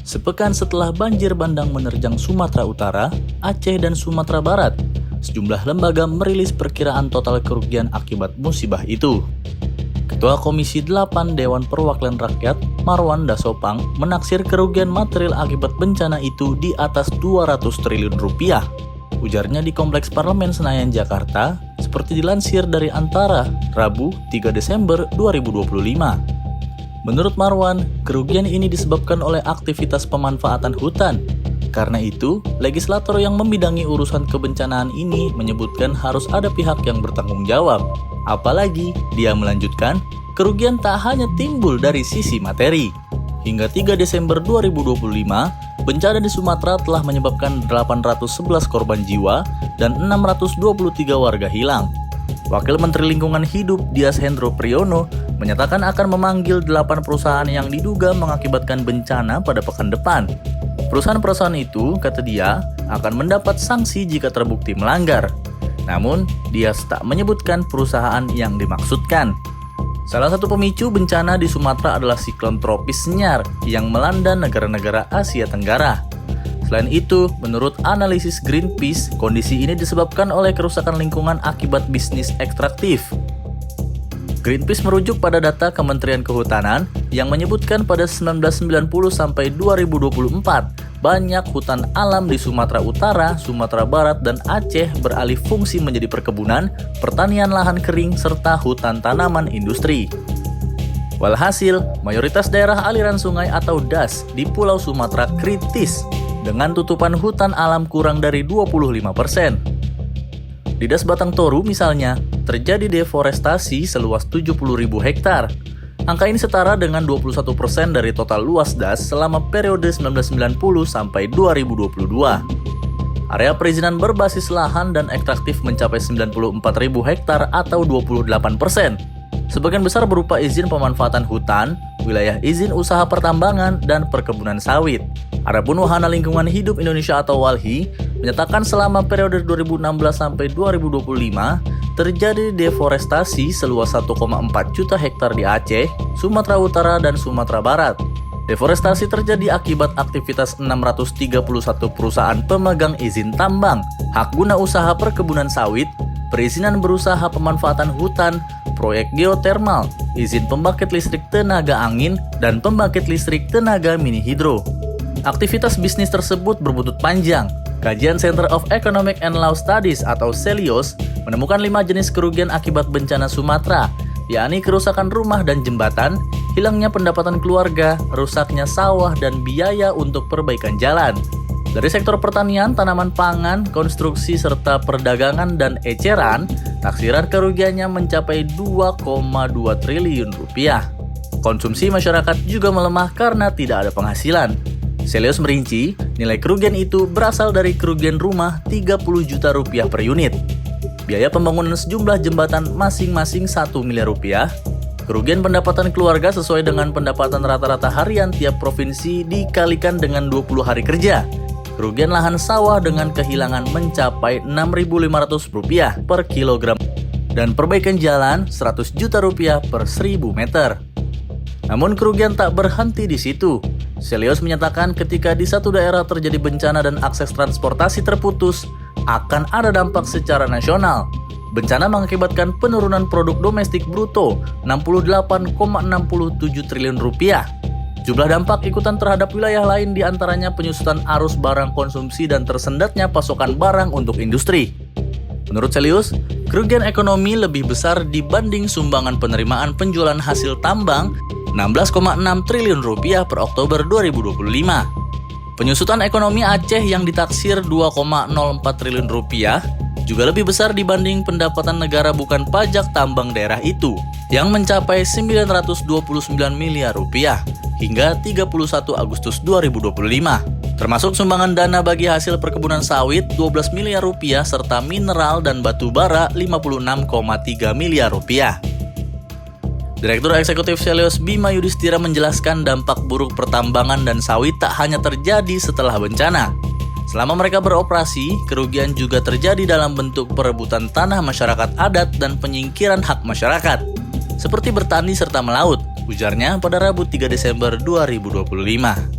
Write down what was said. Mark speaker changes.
Speaker 1: Sepekan setelah banjir bandang menerjang Sumatera Utara, Aceh, dan Sumatera Barat, sejumlah lembaga merilis perkiraan total kerugian akibat musibah itu. Ketua Komisi 8 Dewan Perwakilan Rakyat, Marwan Dasopang, menaksir kerugian material akibat bencana itu di atas 200 triliun rupiah. Ujarnya di Kompleks Parlemen Senayan, Jakarta, seperti dilansir dari Antara, Rabu 3 Desember 2025. Menurut Marwan, kerugian ini disebabkan oleh aktivitas pemanfaatan hutan. Karena itu, legislator yang membidangi urusan kebencanaan ini menyebutkan harus ada pihak yang bertanggung jawab. Apalagi, dia melanjutkan, kerugian tak hanya timbul dari sisi materi. Hingga 3 Desember 2025, bencana di Sumatera telah menyebabkan 811 korban jiwa dan 623 warga hilang. Wakil Menteri Lingkungan Hidup Dias Hendro Priyono menyatakan akan memanggil 8 perusahaan yang diduga mengakibatkan bencana pada pekan depan. Perusahaan-perusahaan itu, kata dia, akan mendapat sanksi jika terbukti melanggar. Namun, Dias tak menyebutkan perusahaan yang dimaksudkan. Salah satu pemicu bencana di Sumatera adalah siklon tropis Senyar yang melanda negara-negara Asia Tenggara. Selain itu, menurut analisis Greenpeace, kondisi ini disebabkan oleh kerusakan lingkungan akibat bisnis ekstraktif. Greenpeace merujuk pada data Kementerian Kehutanan yang menyebutkan pada 1990 sampai 2024, banyak hutan alam di Sumatera Utara, Sumatera Barat, dan Aceh beralih fungsi menjadi perkebunan, pertanian lahan kering, serta hutan tanaman industri. Walhasil, mayoritas daerah aliran sungai atau DAS di Pulau Sumatera kritis, dengan tutupan hutan alam kurang dari 25%. Di Das Batang Toru misalnya, terjadi deforestasi seluas 70.000 hektar. Angka ini setara dengan 21% dari total luas DAS selama periode 1990 sampai 2022. Area perizinan berbasis lahan dan ekstraktif mencapai 94.000 hektar atau 28%. Sebagian besar berupa izin pemanfaatan hutan, wilayah izin usaha pertambangan, dan perkebunan sawit. Adapun Wahana Lingkungan Hidup Indonesia atau WALHI menyatakan selama periode 2016 sampai 2025 terjadi deforestasi seluas 1,4 juta hektar di Aceh, Sumatera Utara, dan Sumatera Barat. Deforestasi terjadi akibat aktivitas 631 perusahaan pemegang izin tambang, hak guna usaha perkebunan sawit, perizinan berusaha pemanfaatan hutan, proyek geotermal, izin pembangkit listrik tenaga angin, dan pembangkit listrik tenaga mini hidro. Aktivitas bisnis tersebut berbuntut panjang. Kajian Center of Economic and Law Studies atau CELIOS menemukan 5 jenis kerugian akibat bencana Sumatera, yakni kerusakan rumah dan jembatan, hilangnya pendapatan keluarga, rusaknya sawah, dan biaya untuk perbaikan jalan. Dari sektor pertanian, tanaman pangan, konstruksi, serta perdagangan dan eceran, taksiran kerugiannya mencapai 2,2 triliun rupiah. Konsumsi masyarakat juga melemah karena tidak ada penghasilan. Celios merinci, nilai kerugian itu berasal dari kerugian rumah 30 juta rupiah per unit. Biaya pembangunan sejumlah jembatan masing-masing 1 miliar rupiah. Kerugian pendapatan keluarga sesuai dengan pendapatan rata-rata harian tiap provinsi dikalikan dengan 20 hari kerja. Kerugian lahan sawah dengan kehilangan mencapai Rp6.500 per kilogram. Dan perbaikan jalan 100 juta rupiah per 1000 meter. Namun kerugian tak berhenti di situ. Celios menyatakan ketika di satu daerah terjadi bencana dan akses transportasi terputus, akan ada dampak secara nasional. Bencana mengakibatkan penurunan produk domestik bruto 68,67 triliun rupiah. Jumlah dampak ikutan terhadap wilayah lain diantaranya penyusutan arus barang konsumsi dan tersendatnya pasokan barang untuk industri. Menurut Celios, kerugian ekonomi lebih besar dibanding sumbangan penerimaan penjualan hasil tambang 16,6 triliun rupiah per Oktober 2025. Penyusutan ekonomi Aceh yang ditaksir 2,04 triliun rupiah juga lebih besar dibanding pendapatan negara bukan pajak tambang daerah itu yang mencapai 929 miliar rupiah hingga 31 Agustus 2025. Termasuk sumbangan dana bagi hasil perkebunan sawit 12 miliar rupiah serta mineral dan batu bara 56,3 miliar rupiah. Direktur Eksekutif Celios Bima Yudhistira menjelaskan dampak buruk pertambangan dan sawit tak hanya terjadi setelah bencana. Selama mereka beroperasi, kerugian juga terjadi dalam bentuk perebutan tanah masyarakat adat dan penyingkiran hak masyarakat, seperti bertani serta melaut, ujarnya pada Rabu 3 Desember 2025.